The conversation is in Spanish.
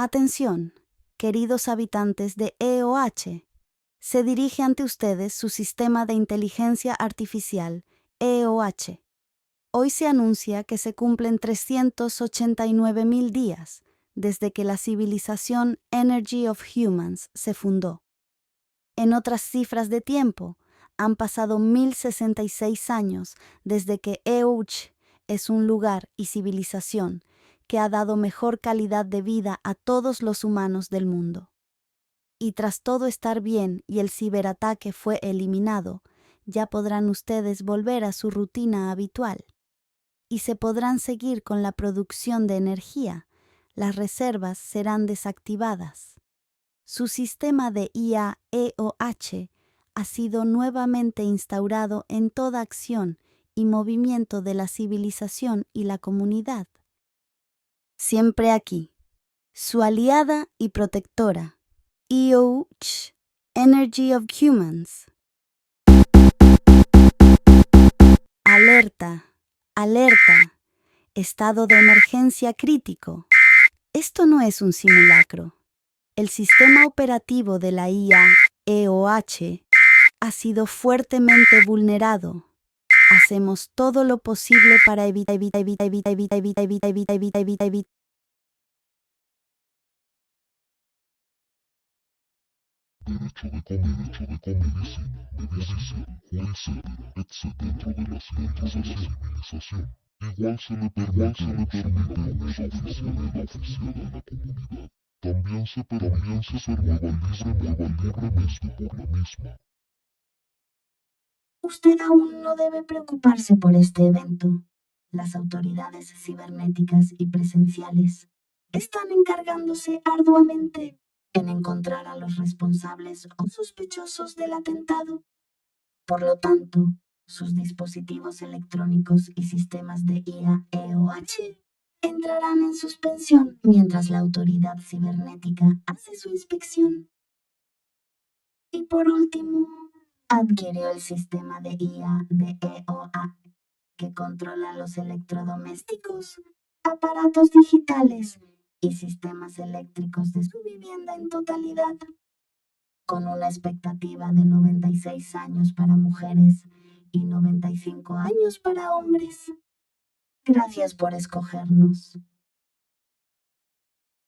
Atención, queridos habitantes de EOH. Se dirige ante ustedes su sistema de inteligencia artificial, EOH. Hoy se anuncia que se cumplen 389.000 días desde que la civilización Energy of Humans se fundó. En otras cifras de tiempo, han pasado 1066 años desde que EOH es un lugar y civilización que ha dado mejor calidad de vida a todos los humanos del mundo. Y tras todo estar bien y el ciberataque fue eliminado, ya podrán ustedes volver a su rutina habitual. Y se podrán seguir con la producción de energía. Las reservas serán desactivadas. Su sistema de IA EOH ha sido nuevamente instaurado en toda acción y movimiento de la civilización y la comunidad. Siempre aquí, su aliada y protectora, EOH, Energy of Humans. Alerta, alerta, estado de emergencia crítico. Esto no es un simulacro. El sistema operativo de la IA EOH ha sido fuertemente vulnerado. Hacemos todo lo posible para evitar. Derecho de comedicina, medicina, juicio, etc. Dentro de la civilización. Igual se le permite un uso oficial de la comunidad. También se mueva libremente por la misma. Usted aún no debe preocuparse por este evento. Las autoridades cibernéticas y presenciales están encargándose arduamente en encontrar a los responsables o sospechosos del atentado. Por lo tanto, sus dispositivos electrónicos y sistemas de IA EOH entrarán en suspensión mientras la autoridad cibernética hace su inspección. Y por último, adquirió el sistema de IA de EOH que controla los electrodomésticos, aparatos digitales y sistemas eléctricos de su vivienda en totalidad, con una expectativa de 96 años para mujeres y 95 años para hombres. Gracias por escogernos.